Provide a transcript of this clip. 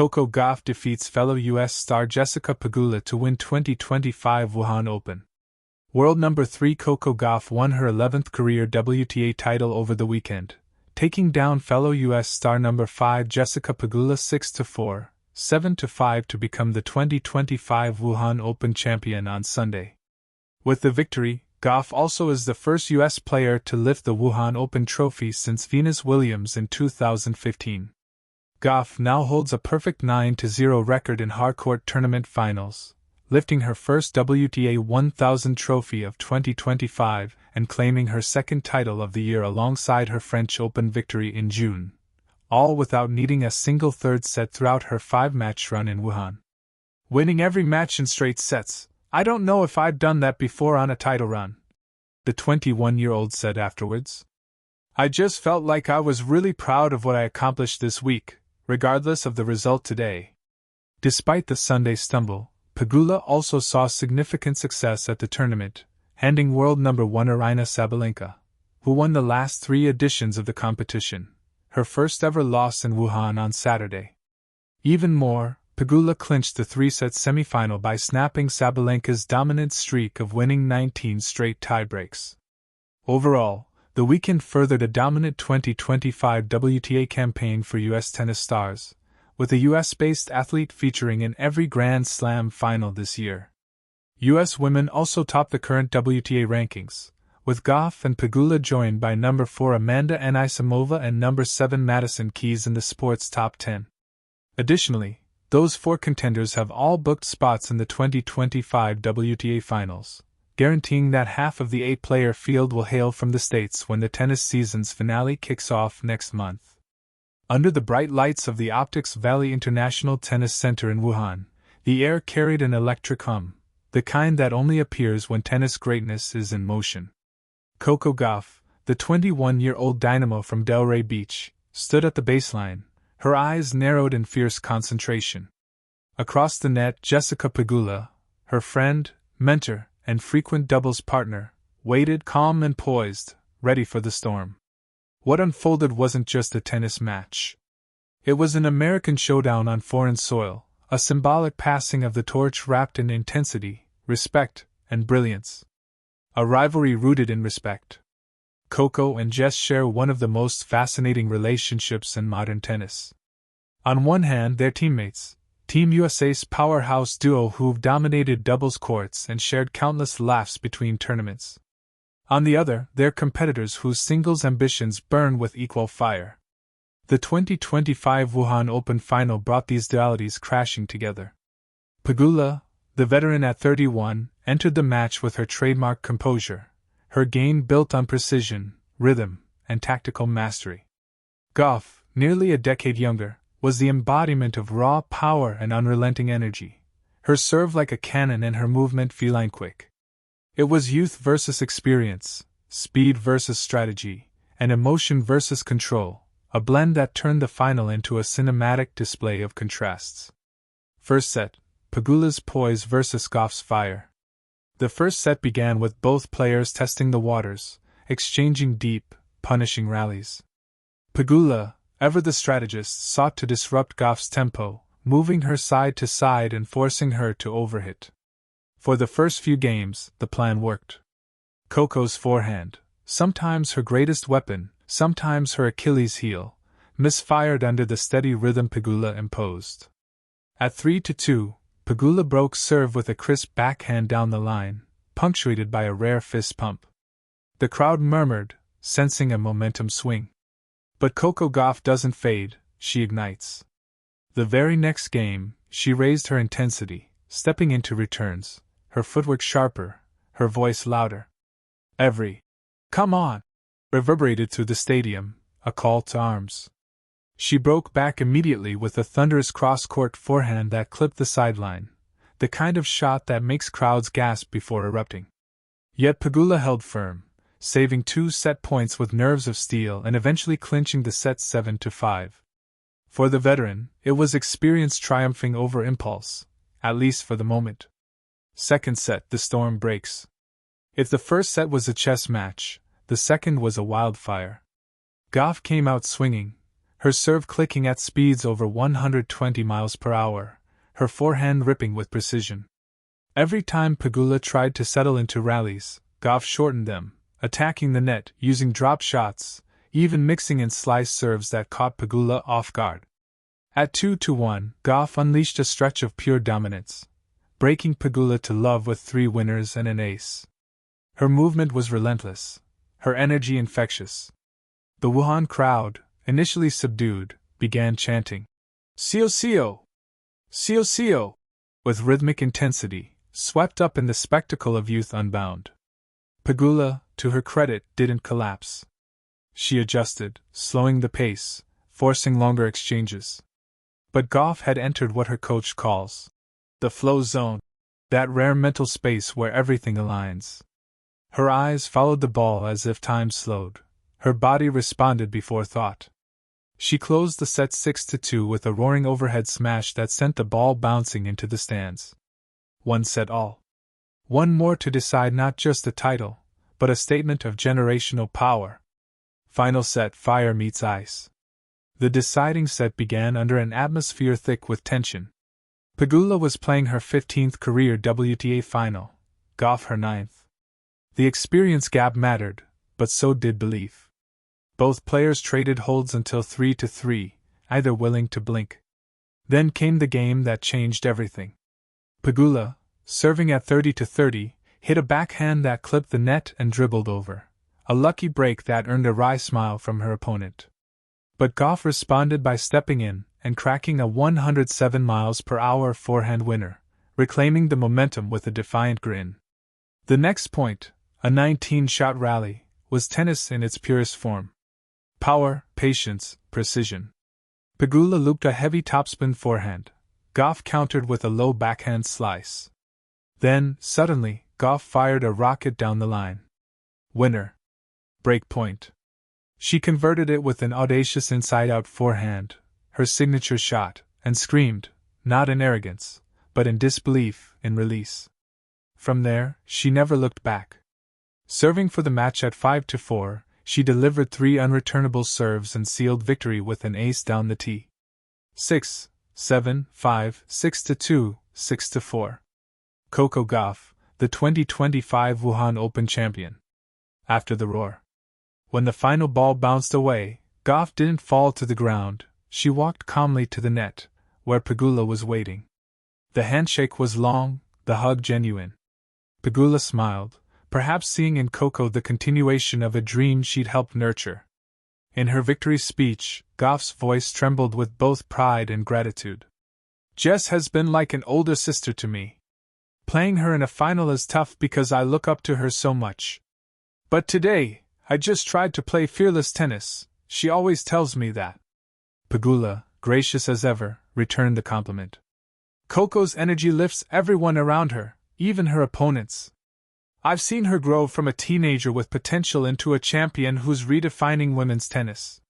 Coco Gauff defeats fellow U.S. star Jessica Pegula to win 2025 Wuhan Open. World number 3 Coco Gauff won her 11th career WTA title over the weekend, taking down fellow U.S. star number 5 Jessica Pegula 6-4, 7-5 to become the 2025 Wuhan Open champion on Sunday. With the victory, Gauff also is the first U.S. player to lift the Wuhan Open trophy since Venus Williams in 2015. Gauff now holds a perfect 9-0 record in hardcourt tournament finals, lifting her first WTA 1000 trophy of 2025 and claiming her second title of the year alongside her French Open victory in June, all without needing a single third set throughout her 5-match run in Wuhan. Winning every match in straight sets, I don't know if I've done that before on a title run, the 21-year-old said afterwards. I just felt like I was really proud of what I accomplished this week, regardless of the result today. Despite the Sunday stumble, Pegula also saw significant success at the tournament, handing world number 1 Aryna Sabalenka, who won the last 3 editions of the competition, her first ever loss in Wuhan on Saturday. Even more, Pegula clinched the 3-set semifinal by snapping Sabalenka's dominant streak of winning 19 straight tiebreaks. Overall, the weekend furthered a dominant 2025 WTA campaign for U.S. tennis stars, with a U.S.-based athlete featuring in every Grand Slam final this year. U.S. women also topped the current WTA rankings, with Gauff and Pegula joined by number 4 Amanda Anisimova and number 7 Madison Keys in the sport's top 10. Additionally, those 4 contenders have all booked spots in the 2025 WTA finals, guaranteeing that half of the 8-player field will hail from the States when the tennis season's finale kicks off next month. Under the bright lights of the Optics Valley International Tennis Center in Wuhan, the air carried an electric hum, the kind that only appears when tennis greatness is in motion. Coco Gauff, the 21-year-old dynamo from Delray Beach, stood at the baseline, her eyes narrowed in fierce concentration. Across the net, Jessica Pegula, her friend, mentor, and frequent doubles partner, waited calm and poised, ready for the storm. What unfolded wasn't just a tennis match. It was an American showdown on foreign soil, a symbolic passing of the torch wrapped in intensity, respect, and brilliance. A rivalry rooted in respect. Coco and Jess share one of the most fascinating relationships in modern tennis. On one hand, they're teammates, Team USA's powerhouse duo who've dominated doubles courts and shared countless laughs between tournaments. On the other, they're competitors whose singles ambitions burn with equal fire. The 2025 Wuhan Open final brought these dualities crashing together. Pegula, the veteran at 31, entered the match with her trademark composure, her game built on precision, rhythm, and tactical mastery. Gauff, nearly a decade younger, was the embodiment of raw power and unrelenting energy, her serve like a cannon and her movement feline quick. It was youth versus experience, speed versus strategy, and emotion versus control, a blend that turned the final into a cinematic display of contrasts. First set, Pegula's poise versus Gauff's fire. The first set began with both players testing the waters, exchanging deep, punishing rallies. Pegula, ever the strategist, sought to disrupt Gauff's tempo, moving her side to side and forcing her to overhit. For the first few games, the plan worked. Coco's forehand, sometimes her greatest weapon, sometimes her Achilles heel, misfired under the steady rhythm Pegula imposed. At 3-2, Pegula broke serve with a crisp backhand down the line, punctuated by a rare fist pump. The crowd murmured, sensing a momentum swing. But Coco Gauff doesn't fade, she ignites. The very next game, she raised her intensity, stepping into returns, her footwork sharper, her voice louder. Every "come on" reverberated through the stadium, a call to arms. She broke back immediately with a thunderous cross-court forehand that clipped the sideline, the kind of shot that makes crowds gasp before erupting. Yet Pegula held firm, saving 2 set points with nerves of steel and eventually clinching the set 7-5. For the veteran, it was experience triumphing over impulse, at least for the moment. Second set, the storm breaks. If the first set was a chess match, the second was a wildfire. Gauff came out swinging, her serve clicking at speeds over 120 miles per hour, her forehand ripping with precision. Every time Pegula tried to settle into rallies, Gauff shortened them, attacking the net using drop shots, even mixing in slice serves that caught Pegula off guard. At 2-1, Gauff unleashed a stretch of pure dominance, breaking Pegula to love with 3 winners and an ace. Her movement was relentless, her energy infectious. The Wuhan crowd, initially subdued, began chanting, "Sio Sio! Sio Sio!" with rhythmic intensity, swept up in the spectacle of youth unbound. Pegula, to her credit, didn't collapse. She adjusted, slowing the pace, forcing longer exchanges. But Gauff had entered what her coach calls the flow zone, that rare mental space where everything aligns. Her eyes followed the ball as if time slowed. Her body responded before thought. She closed the set 6-2 with a roaring overhead smash that sent the ball bouncing into the stands. One set all. One more to decide not just a title, but a statement of generational power. Final set: fire meets ice. The deciding set began under an atmosphere thick with tension. Pegula was playing her 15th career WTA final, Gauff her 9th. The experience gap mattered, but so did belief. Both players traded holds until 3-3, either willing to blink. Then came the game that changed everything. Pegula, serving at 30-30, hit a backhand that clipped the net and dribbled over, a lucky break that earned a wry smile from her opponent. But Gauff responded by stepping in and cracking a 107 miles per hour forehand winner, reclaiming the momentum with a defiant grin. The next point, a 19-shot rally, was tennis in its purest form. Power, patience, precision. Pegula looped a heavy topspin forehand. Gauff countered with a low backhand slice. Then, suddenly, Gauff fired a rocket down the line. Winner. Break point. She converted it with an audacious inside-out forehand, her signature shot, and screamed, not in arrogance, but in disbelief, in release. From there, she never looked back. Serving for the match at 5-4, she delivered 3 unreturnable serves and sealed victory with an ace down the tee. 6, 7, 5, 6-2, 6-4. Coco Gauff, the 2025 Wuhan Open champion. After the roar. When the final ball bounced away, Gauff didn't fall to the ground. She walked calmly to the net, where Pegula was waiting. The handshake was long, the hug genuine. Pegula smiled, perhaps seeing in Coco the continuation of a dream she'd helped nurture. In her victory speech, Gauff's voice trembled with both pride and gratitude. "Jess has been like an older sister to me. Playing her in a final is tough because I look up to her so much. But today, I just tried to play fearless tennis, she always tells me that." Pegula, gracious as ever, returned the compliment. "Coco's energy lifts everyone around her, even her opponents. I've seen her grow from a teenager with potential into a champion who's redefining women's tennis.